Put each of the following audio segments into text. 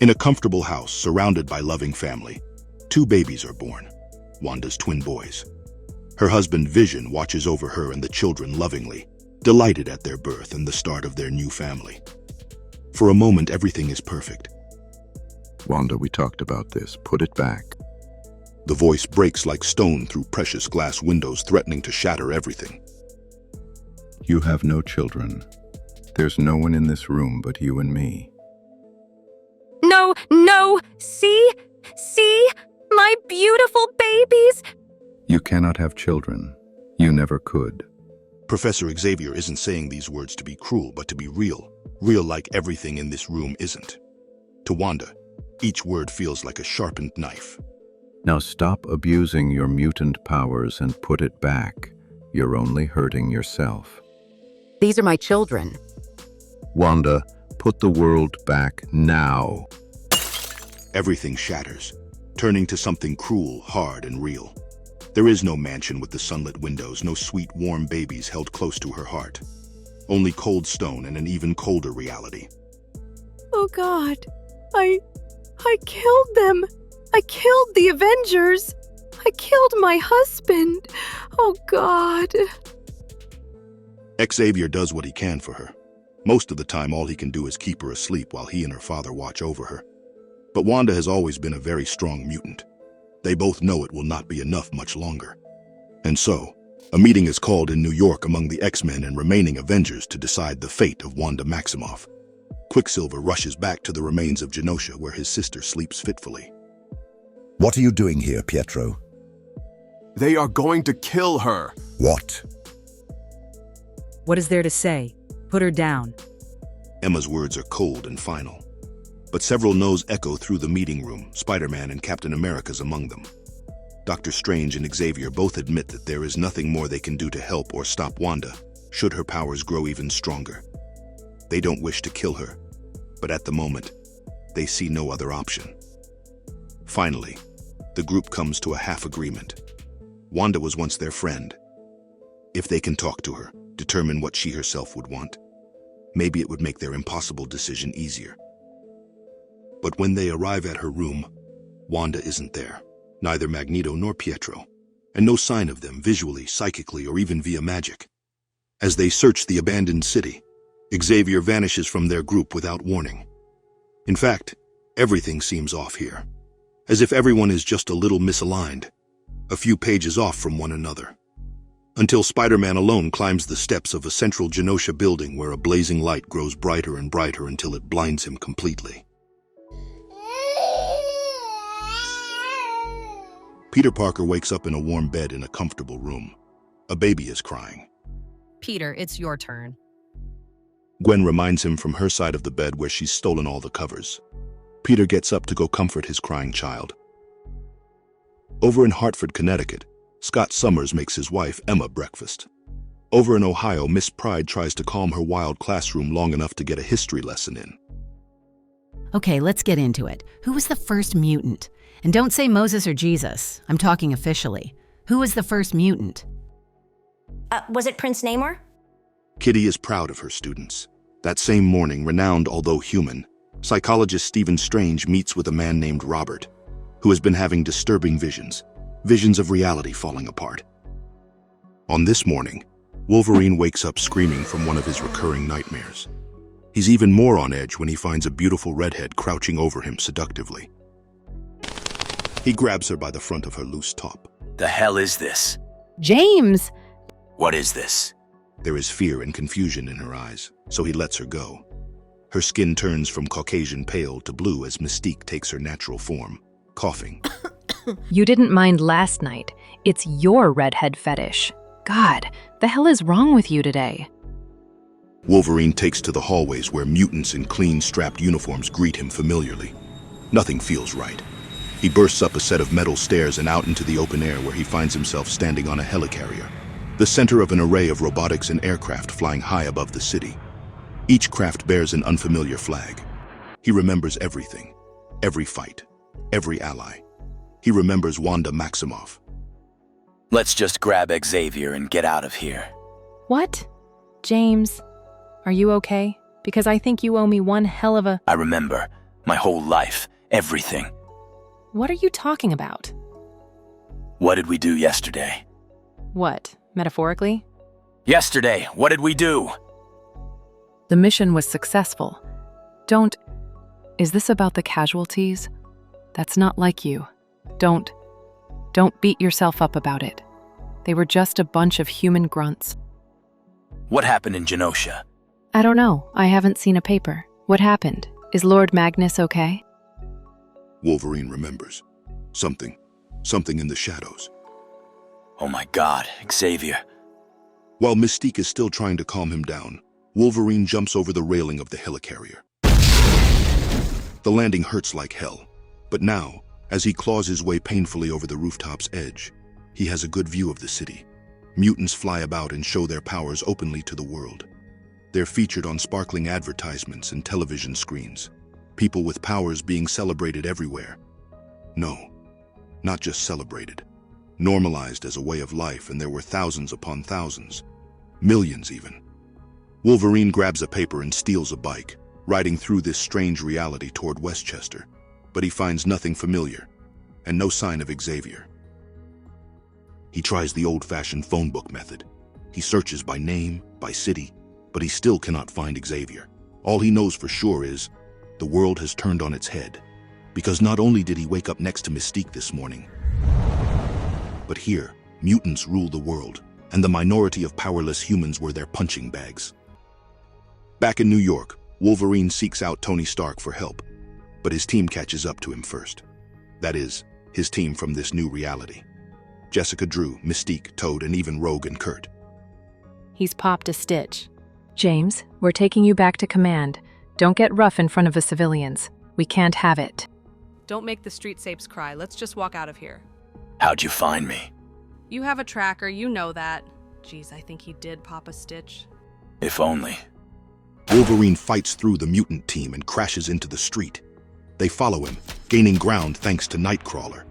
In a comfortable house surrounded by loving family, two babies are born, Wanda's twin boys. Her husband Vision watches over her and the children lovingly, delighted at their birth and the start of their new family. For a moment, everything is perfect. Wanda, we talked about this. Put it back. The voice breaks like stone through precious glass windows, threatening to shatter everything. You have no children. There's no one in this room but you and me. No, no! See? See? My beautiful babies! You cannot have children. You never could. Professor Xavier isn't saying these words to be cruel, but to be real. Real like everything in this room isn't. To Wanda, each word feels like a sharpened knife. Now stop abusing your mutant powers and put it back. You're only hurting yourself. These are my children. Wanda, put the world back now. Everything shatters, turning to something cruel, hard, and real. There is no mansion with the sunlit windows, no sweet, warm babies held close to her heart. Only cold stone and an even colder reality. Oh God, I killed them. I killed the Avengers. I killed my husband. Oh God. Xavier does what he can for her. Most of the time, all he can do is keep her asleep while he and her father watch over her. But Wanda has always been a very strong mutant. They both know it will not be enough much longer. And so, a meeting is called in New York among the X-Men and remaining Avengers to decide the fate of Wanda Maximoff. Quicksilver rushes back to the remains of Genosha where his sister sleeps fitfully. What are you doing here, Pietro? They are going to kill her. What? What is there to say? Put her down. Emma's words are cold and final. But several no's echo through the meeting room, Spider-Man and Captain America's among them. Doctor Strange and Xavier both admit that there is nothing more they can do to help or stop Wanda, should her powers grow even stronger. They don't wish to kill her, but at the moment, they see no other option. Finally, the group comes to a half agreement. Wanda was once their friend. If they can talk to her, determine what she herself would want, maybe it would make their impossible decision easier. But when they arrive at her room, Wanda isn't there, neither Magneto nor Pietro, and no sign of them visually, psychically, or even via magic. As they search the abandoned city, Xavier vanishes from their group without warning. In fact, everything seems off here, as if everyone is just a little misaligned, a few pages off from one another. Until Spider-Man alone climbs the steps of a central Genosha building where a blazing light grows brighter and brighter until it blinds him completely. Peter Parker wakes up in a warm bed in a comfortable room. A baby is crying. Peter, it's your turn. Gwen reminds him from her side of the bed where she's stolen all the covers. Peter gets up to go comfort his crying child. Over in Hartford, Connecticut, Scott Summers makes his wife, Emma, breakfast. Over in Ohio, Miss Pride tries to calm her wild classroom long enough to get a history lesson in. Okay, let's get into it. Who was the first mutant? And don't say Moses or Jesus. I'm talking officially. Who was the first mutant? Was it Prince Namor? Kitty is proud of her students. That same morning, renowned although human, psychologist Stephen Strange meets with a man named Robert, who has been having disturbing visions of reality falling apart. On this morning, Wolverine wakes up screaming from one of his recurring nightmares. He's even more on edge when he finds a beautiful redhead crouching over him seductively. He grabs her by the front of her loose top. The hell is this? James! What is this? There is fear and confusion in her eyes, so he lets her go. Her skin turns from Caucasian pale to blue as Mystique takes her natural form, coughing. You didn't mind last night. It's your redhead fetish. God, the hell is wrong with you today? Wolverine takes to the hallways where mutants in clean, strapped uniforms greet him familiarly. Nothing feels right. He bursts up a set of metal stairs and out into the open air where he finds himself standing on a helicarrier, the center of an array of robotics and aircraft flying high above the city. Each craft bears an unfamiliar flag. He remembers everything, every fight, every ally. He remembers Wanda Maximoff. Let's just grab Xavier and get out of here. What? James, are you okay? Because I think you owe me one hell of a... I remember. My whole life, everything. What are you talking about? What did we do yesterday? What, metaphorically? Yesterday, what did we do? The mission was successful. Don't... Is this about the casualties? That's not like you. Don't beat yourself up about it. They were just a bunch of human grunts. What happened in Genosha? I don't know. I haven't seen a paper. What happened? Is Lord Magnus okay? Wolverine remembers. Something in the shadows. Oh my God, Xavier. While Mystique is still trying to calm him down, Wolverine jumps over the railing of the helicarrier. The landing hurts like hell, but now, as he claws his way painfully over the rooftop's edge, he has a good view of the city. Mutants fly about and show their powers openly to the world. They're featured on sparkling advertisements and television screens. People with powers being celebrated everywhere. No, not just celebrated. Normalized as a way of life, and there were thousands upon thousands. Millions even. Wolverine grabs a paper and steals a bike, riding through this strange reality toward Westchester. But he finds nothing familiar, and no sign of Xavier. He tries the old-fashioned phone book method. He searches by name, by city, but he still cannot find Xavier. All he knows for sure is the world has turned on its head, because not only did he wake up next to Mystique this morning, but here, mutants rule the world, and the minority of powerless humans were their punching bags. Back in New York, Wolverine seeks out Tony Stark for help, but his team catches up to him first. That is, his team from this new reality. Jessica Drew, Mystique, Toad, and even Rogue and Kurt. He's popped a stitch. James, we're taking you back to command. Don't get rough in front of the civilians. We can't have it. Don't make the street sapes cry. Let's just walk out of here. How'd you find me? You have a tracker, you know that. Geez, I think he did pop a stitch. If only. Wolverine fights through the mutant team and crashes into the street. They follow him, gaining ground thanks to Nightcrawler.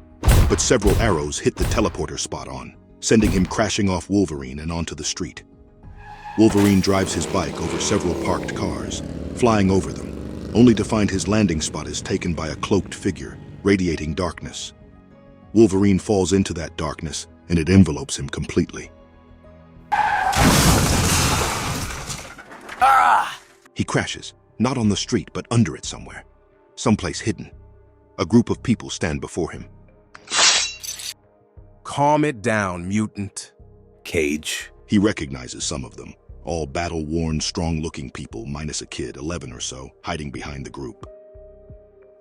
But several arrows hit the teleporter spot on, sending him crashing off Wolverine and onto the street. Wolverine drives his bike over several parked cars, flying over them, only to find his landing spot is taken by a cloaked figure, radiating darkness. Wolverine falls into that darkness, and it envelopes him completely. He crashes, not on the street, but under it somewhere. Someplace hidden. A group of people stand before him. Calm it down, mutant. Cage. He recognizes some of them, all battle-worn, strong-looking people, minus a kid, 11 or so, hiding behind the group.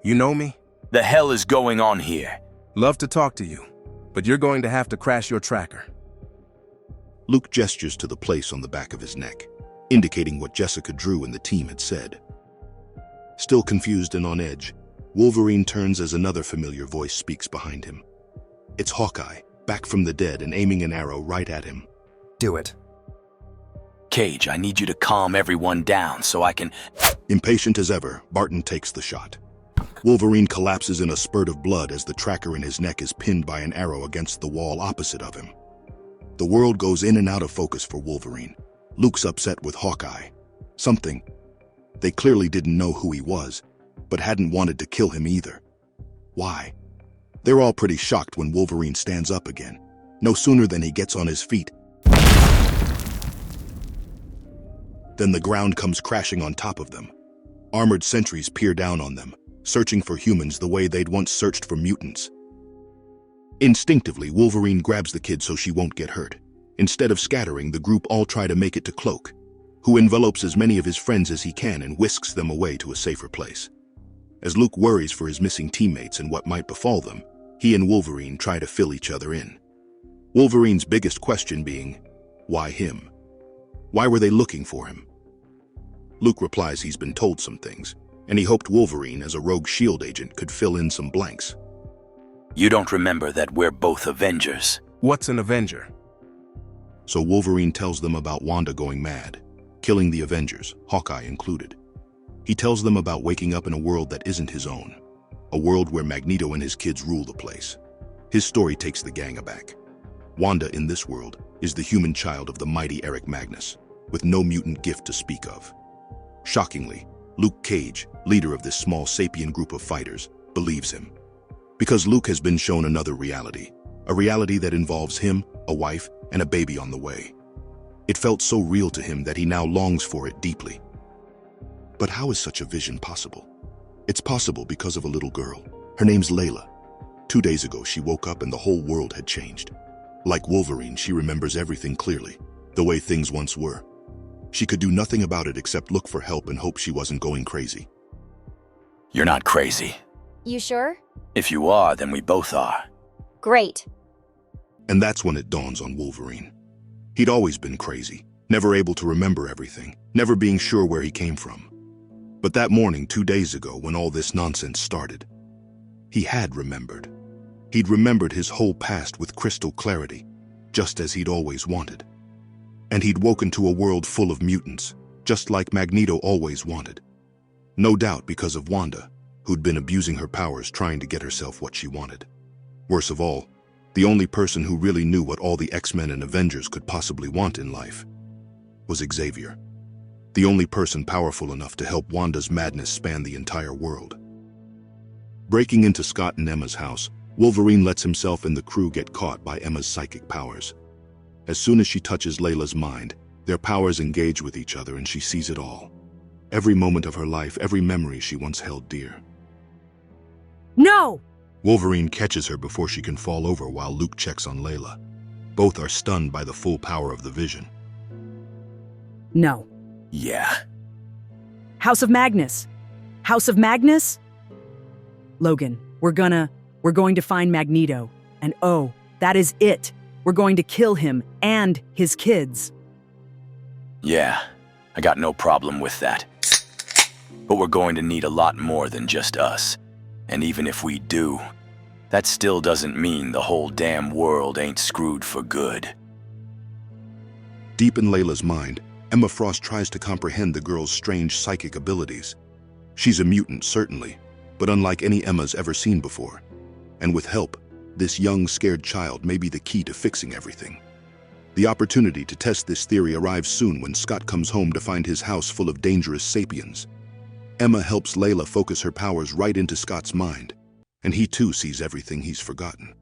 You know me? The hell is going on here? Love to talk to you, but you're going to have to crash your tracker. Luke gestures to the place on the back of his neck, indicating what Jessica Drew and the team had said. Still confused and on edge, Wolverine turns as another familiar voice speaks behind him. It's Hawkeye, back from the dead and aiming an arrow right at him. Do it. Cage, I need you to calm everyone down so I can... Impatient as ever, Barton takes the shot. Wolverine collapses in a spurt of blood as the tracker in his neck is pinned by an arrow against the wall opposite of him. The world goes in and out of focus for Wolverine. Luke's upset with Hawkeye. Something. They clearly didn't know who he was, but hadn't wanted to kill him either. Why? They're all pretty shocked when Wolverine stands up again. No sooner than he gets on his feet, then the ground comes crashing on top of them. Armored sentries peer down on them, searching for humans the way they'd once searched for mutants. Instinctively, Wolverine grabs the kid so she won't get hurt. Instead of scattering, the group all try to make it to Cloak, who envelopes as many of his friends as he can and whisks them away to a safer place. As Luke worries for his missing teammates and what might befall them, he and Wolverine try to fill each other in. Wolverine's biggest question being, why him? Why were they looking for him? Luke replies he's been told some things, and he hoped Wolverine, as a rogue SHIELD agent, could fill in some blanks. You don't remember that we're both Avengers? What's an Avenger? So Wolverine tells them about Wanda going mad, killing the Avengers, Hawkeye included. He tells them about waking up in a world that isn't his own, a world where Magneto and his kids rule the place. His story takes the gang aback. Wanda, in this world, is the human child of the mighty Eric Magnus, with no mutant gift to speak of. Shockingly, Luke Cage, leader of this small sapien group of fighters, believes him. Because Luke has been shown another reality, a reality that involves him, a wife, and a baby on the way. It felt so real to him that he now longs for it deeply. But how is such a vision possible? It's possible because of a little girl. Her name's Layla. 2 days ago, she woke up and the whole world had changed. Like Wolverine, she remembers everything clearly, the way things once were. She could do nothing about it except look for help and hope she wasn't going crazy. You're not crazy. You sure? If you are, then we both are. Great. And that's when it dawns on Wolverine. He'd always been crazy, never able to remember everything, never being sure where he came from. But that morning, 2 days ago, when all this nonsense started, he had remembered. He'd remembered his whole past with crystal clarity, just as he'd always wanted. And he'd woken to a world full of mutants, just like Magneto always wanted. No doubt because of Wanda, who'd been abusing her powers trying to get herself what she wanted. Worse of all, the only person who really knew what all the X-Men and Avengers could possibly want in life was Xavier. The only person powerful enough to help Wanda's madness span the entire world. Breaking into Scott and Emma's house, Wolverine lets himself and the crew get caught by Emma's psychic powers. As soon as she touches Layla's mind, their powers engage with each other and she sees it all. Every moment of her life, every memory she once held dear. No! Wolverine catches her before she can fall over while Luke checks on Layla. Both are stunned by the full power of the vision. No. Yeah. House of Magnus! House of Magnus? Logan, we're going to find Magneto. And oh, that is it! We're going to kill him and his kids. Yeah, I got no problem with that. But we're going to need a lot more than just us. And even if we do, that still doesn't mean the whole damn world ain't screwed for good. Deep in Layla's mind, Emma Frost tries to comprehend the girl's strange psychic abilities. She's a mutant, certainly, but unlike any Emma's ever seen before. And with help, this young, scared child may be the key to fixing everything. The opportunity to test this theory arrives soon when Scott comes home to find his house full of dangerous sapiens. Emma helps Layla focus her powers right into Scott's mind, and he too sees everything he's forgotten.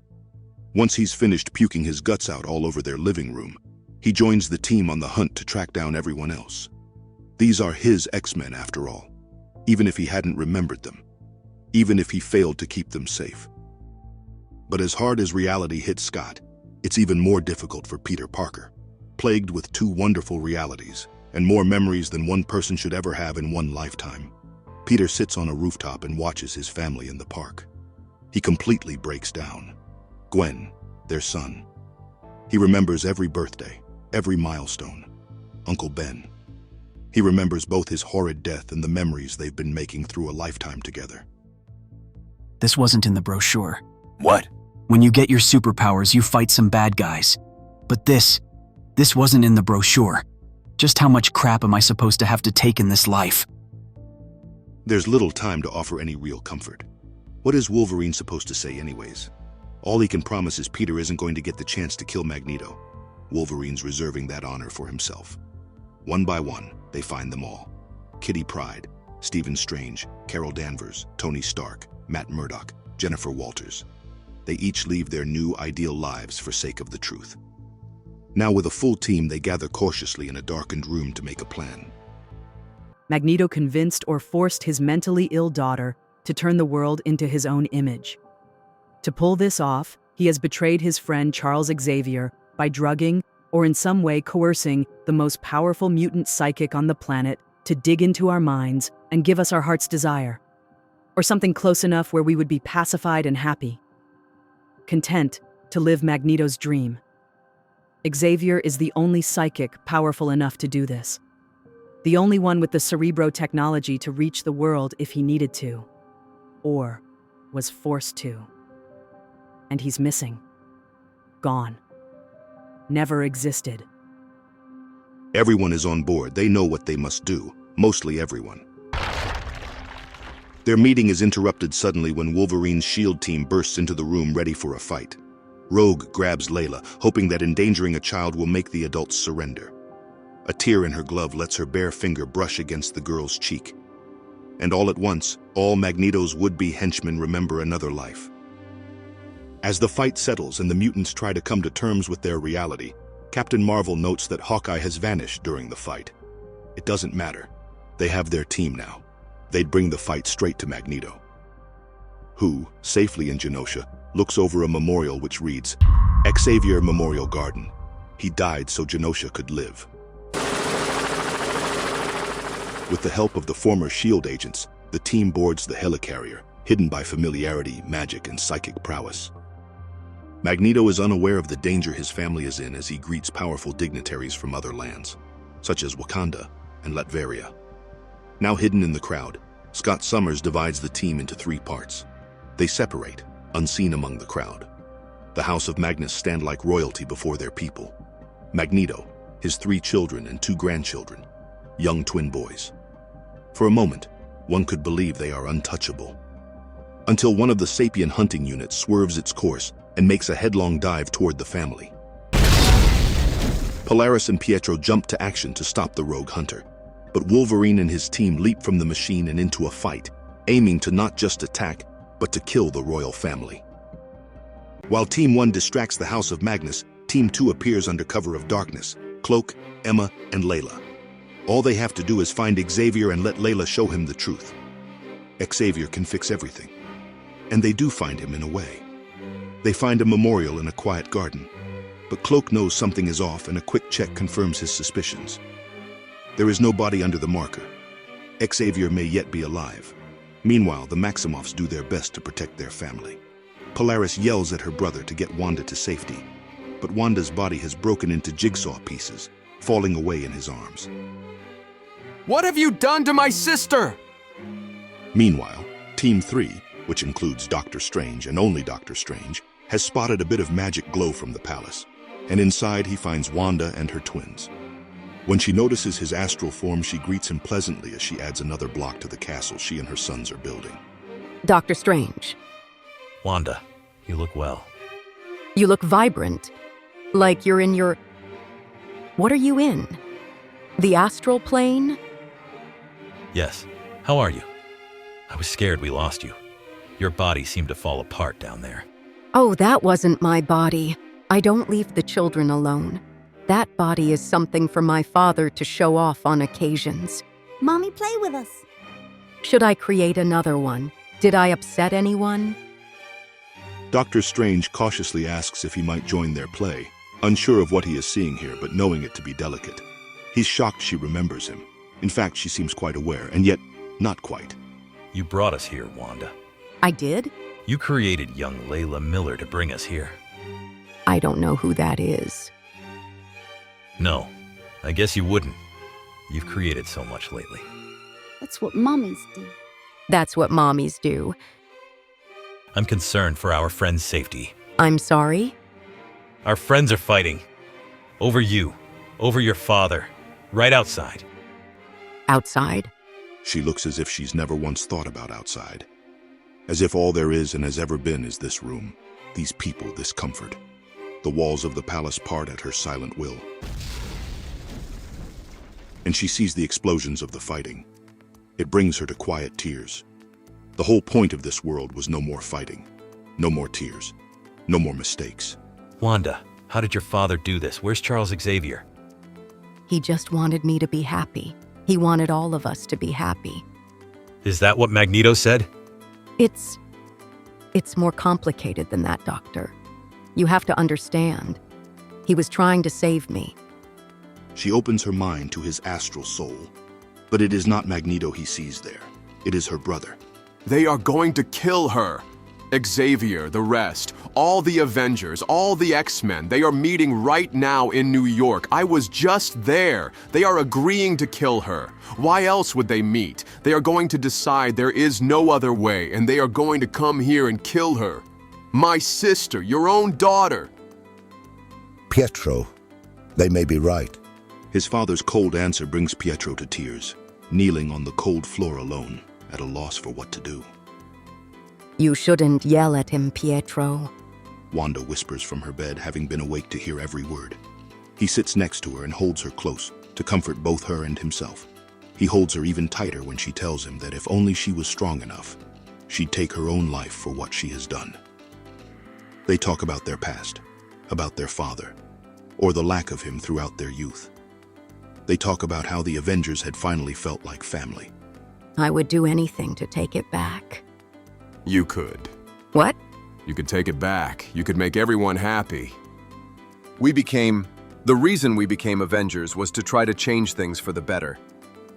Once he's finished puking his guts out all over their living room, he joins the team on the hunt to track down everyone else. These are his X-Men after all, even if he hadn't remembered them, even if he failed to keep them safe. But as hard as reality hits Scott, it's even more difficult for Peter Parker, plagued with 2 wonderful realities and more memories than one person should ever have in one lifetime. Peter sits on a rooftop and watches his family in the park. He completely breaks down. Gwen, their son. He remembers every birthday, every milestone. Uncle Ben. He remembers both his horrid death and the memories they've been making through a lifetime together. This wasn't in the brochure. What? When you get your superpowers, you fight some bad guys. But this wasn't in the brochure. Just how much crap am I supposed to have to take in this life? There's little time to offer any real comfort. What is Wolverine supposed to say anyways? All he can promise is Peter isn't going to get the chance to kill Magneto. Wolverine's reserving that honor for himself. One by one, they find them all. Kitty Pryde, Stephen Strange, Carol Danvers, Tony Stark, Matt Murdock, Jennifer Walters. They each leave their new, ideal lives for sake of the truth. Now with a full team, they gather cautiously in a darkened room to make a plan. Magneto convinced or forced his mentally ill daughter to turn the world into his own image. To pull this off, he has betrayed his friend Charles Xavier by drugging or in some way coercing the most powerful mutant psychic on the planet to dig into our minds and give us our heart's desire. Or something close enough where we would be pacified and happy. Content to live Magneto's dream. Xavier is the only psychic powerful enough to do this. The only one with the cerebro technology to reach the world if he needed to. Or was forced to. And he's missing. Gone. Never existed. Everyone is on board. They know what they must do. Mostly everyone. Their meeting is interrupted suddenly when Wolverine's SHIELD team bursts into the room ready for a fight. Rogue grabs Layla, hoping that endangering a child will make the adults surrender. A tear in her glove lets her bare finger brush against the girl's cheek. and all at once, all Magneto's would-be henchmen remember another life. As the fight settles and the mutants try to come to terms with their reality, Captain Marvel notes that Hawkeye has vanished during the fight. It doesn't matter. They have their team now. They'd bring the fight straight to Magneto, who, safely in Genosha, looks over a memorial which reads, Xavier Memorial Garden. He died so Genosha could live. With the help of the former S.H.I.E.L.D. agents, the team boards the helicarrier, hidden by familiarity, magic, and psychic prowess. Magneto is unaware of the danger his family is in as he greets powerful dignitaries from other lands, such as Wakanda and Latveria. Now hidden in the crowd, Scott Summers divides the team into 3 parts. They separate, unseen among the crowd. The House of Magnus stand like royalty before their people. Magneto, his 3 children and 2 grandchildren, young twin boys. For a moment, one could believe they are untouchable. Until one of the Sapien hunting units swerves its course and makes a headlong dive toward the family. Polaris and Pietro jump to action to stop the rogue hunter, but Wolverine and his team leap from the machine and into a fight, aiming to not just attack, but to kill the royal family. While Team 1 distracts the House of Magnus, Team 2 appears under cover of darkness, Cloak, Emma, and Layla. All they have to do is find Xavier and let Layla show him the truth. Xavier can fix everything. And they do find him in a way. They find a memorial in a quiet garden, but Cloak knows something is off and a quick check confirms his suspicions. There is no body under the marker. Xavier may yet be alive. Meanwhile, the Maximoffs do their best to protect their family. Polaris yells at her brother to get Wanda to safety, but Wanda's body has broken into jigsaw pieces, falling away in his arms. What have you done to my sister? Meanwhile, Team 3, which includes Doctor Strange and only Doctor Strange, has spotted a bit of magic glow from the palace, and inside he finds Wanda and her twins. When she notices his astral form, she greets him pleasantly as she adds another block to the castle she and her sons are building. Doctor Strange. Wanda, you look well. You look vibrant. Like you're in your... What are you in? The astral plane? Yes. How are you? I was scared we lost you. Your body seemed to fall apart down there. Oh, that wasn't my body. I don't leave the children alone. That body is something for my father to show off on occasions. Mommy, play with us. Should I create another one? Did I upset anyone? Doctor Strange cautiously asks if he might join their play, unsure of what he is seeing here but knowing it to be delicate. He's shocked she remembers him. In fact, she seems quite aware, and yet not quite. You brought us here, Wanda. I did? You created young Layla Miller to bring us here. I don't know who that is. No, I guess you wouldn't. You've created so much lately. That's what mommies do. That's what mommies do. I'm concerned for our friend's safety. I'm sorry? Our friends are fighting. Over you. Over your father. Right outside. Outside? She looks as if she's never once thought about outside. As if all there is and has ever been is this room, these people, this comfort. The walls of the palace part at her silent will. And she sees the explosions of the fighting. It brings her to quiet tears. The whole point of this world was no more fighting, no more tears, no more mistakes. Wanda, how did your father do this? Where's Charles Xavier? He just wanted me to be happy. He wanted all of us to be happy. Is that what Magneto said? It's more complicated than that, Doctor. You have to understand. He was trying to save me. She opens her mind to his astral soul. But it is not Magneto he sees there. It is her brother. They are going to kill her. Xavier, the rest, all the Avengers, all the X-Men, they are meeting right now in New York. I was just there. They are agreeing to kill her. Why else would they meet? They are going to decide there is no other way, and they are going to come here and kill her. My sister, your own daughter. Pietro, they may be right. His father's cold answer brings Pietro to tears, kneeling on the cold floor alone, at a loss for what to do. You shouldn't yell at him, Pietro. Wanda whispers from her bed, having been awake to hear every word. He sits next to her and holds her close, to comfort both her and himself. He holds her even tighter when she tells him that if only she was strong enough, she'd take her own life for what she has done. They talk about their past, about their father, or the lack of him throughout their youth. They talk about how the Avengers had finally felt like family. I would do anything to take it back. You could. What? You could take it back. You could make everyone happy. The reason we became Avengers was to try to change things for the better.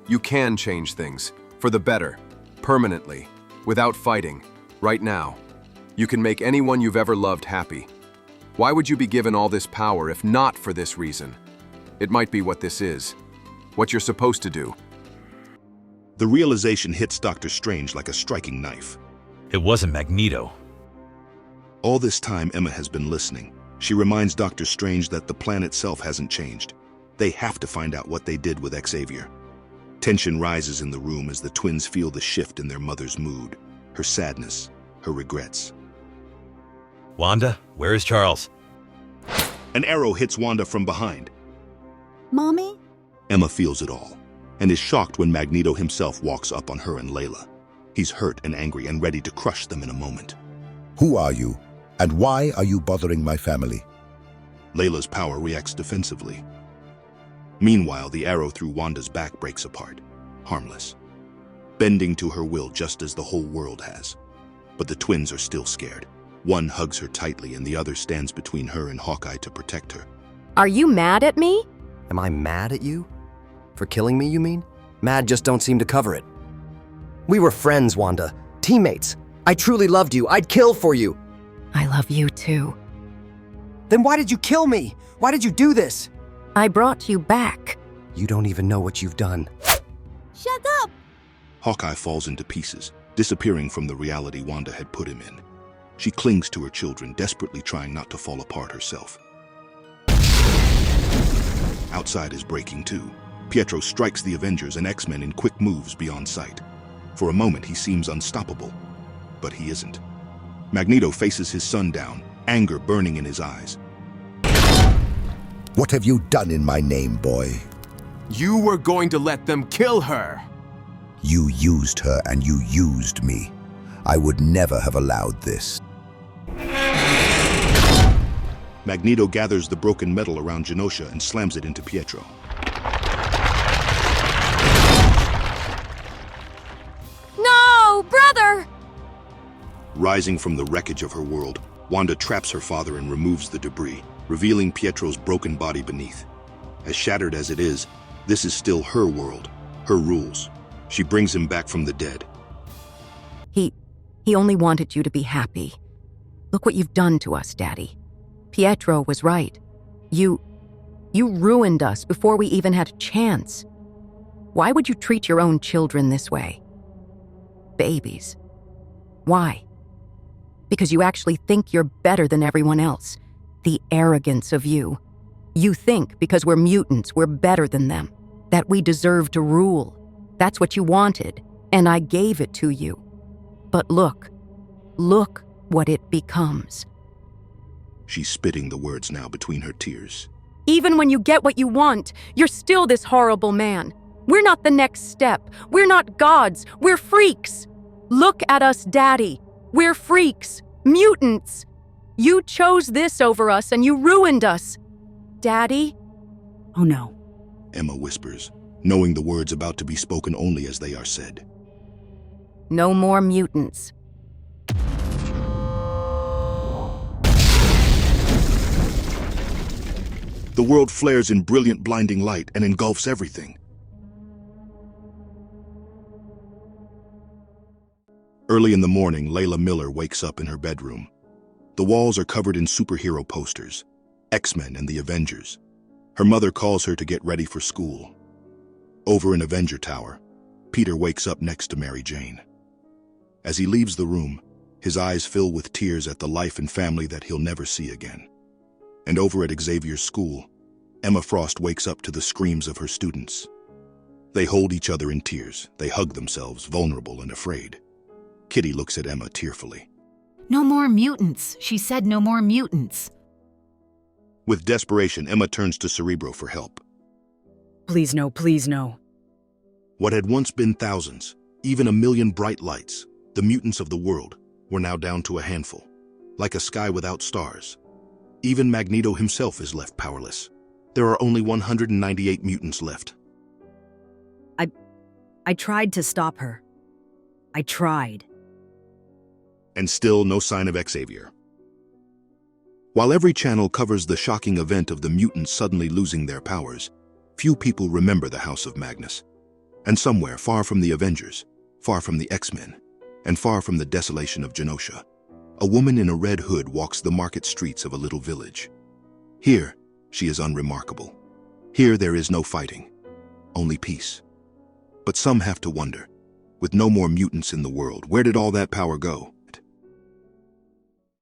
You can change things, for the better, permanently, without fighting, right now. You can make anyone you've ever loved happy. Why would you be given all this power if not for this reason? It might be what this is, what you're supposed to do. The realization hits Doctor Strange like a striking knife. It wasn't Magneto. All this time, Emma has been listening. She reminds Doctor Strange that the plan itself hasn't changed. They have to find out what they did with Xavier. Tension rises in the room as the twins feel the shift in their mother's mood, her sadness, her regrets. Wanda, where is Charles? An arrow hits Wanda from behind. Mommy? Emma feels it all, and is shocked when Magneto himself walks up on her and Layla. He's hurt and angry and ready to crush them in a moment. Who are you? And why are you bothering my family? Layla's power reacts defensively. Meanwhile, the arrow through Wanda's back breaks apart, harmless, bending to her will just as the whole world has. But the twins are still scared. One hugs her tightly and the other stands between her and Hawkeye to protect her. Are you mad at me? Am I mad at you? For killing me, you mean? Mad just don't seem to cover it. We were friends, Wanda. Teammates. I truly loved you. I'd kill for you. I love you too. Then why did you kill me? Why did you do this? I brought you back. You don't even know what you've done. Shut up! Hawkeye falls into pieces, disappearing from the reality Wanda had put him in. She clings to her children, desperately trying not to fall apart herself. Outside is breaking too. Pietro strikes the Avengers and X-Men in quick moves beyond sight. For a moment, he seems unstoppable, but he isn't. Magneto faces his son down, anger burning in his eyes. What have you done in my name, boy? You were going to let them kill her. You used her and you used me. I would never have allowed this. Magneto gathers the broken metal around Genosha and slams it into Pietro. No, brother! Rising from the wreckage of her world, Wanda traps her father and removes the debris, revealing Pietro's broken body beneath. As shattered as it is, this is still her world, her rules. She brings him back from the dead. He only wanted you to be happy. Look what you've done to us, Daddy. Pietro was right. You ruined us before we even had a chance. Why would you treat your own children this way? Babies. Why? Because you actually think you're better than everyone else. The arrogance of you. You think because we're mutants, we're better than them. That we deserve to rule. That's what you wanted, and I gave it to you. But look what it becomes. She's spitting the words now between her tears. Even when you get what you want, you're still this horrible man. We're not the next step. We're not gods. We're freaks. Look at us, Daddy. We're freaks. Mutants. You chose this over us and you ruined us. Daddy? Oh no. Emma whispers, knowing the words about to be spoken only as they are said. No more mutants. The world flares in brilliant, blinding light and engulfs everything. Early in the morning, Layla Miller wakes up in her bedroom. The walls are covered in superhero posters, X-Men and the Avengers. Her mother calls her to get ready for school. Over in Avenger Tower, Peter wakes up next to Mary Jane. As he leaves the room, his eyes fill with tears at the life and family that he'll never see again. And over at Xavier's school, Emma Frost wakes up to the screams of her students. They hold each other in tears. They hug themselves, vulnerable and afraid. Kitty looks at Emma tearfully. No more mutants. She said no more mutants. With desperation, Emma turns to Cerebro for help. Please no, please no. What had once been thousands, even a million bright lights, the mutants of the world, were now down to a handful, like a sky without stars. Even Magneto himself is left powerless. There are only 198 mutants left. I tried to stop her. I tried. And still no sign of Xavier. While every channel covers the shocking event of the mutants suddenly losing their powers, few people remember the House of Magnus. And somewhere far from the Avengers, far from the X-Men, and far from the desolation of Genosha, a woman in a red hood walks the market streets of a little village. Here, she is unremarkable. Here there is no fighting, only peace. But some have to wonder, with no more mutants in the world, where did all that power go?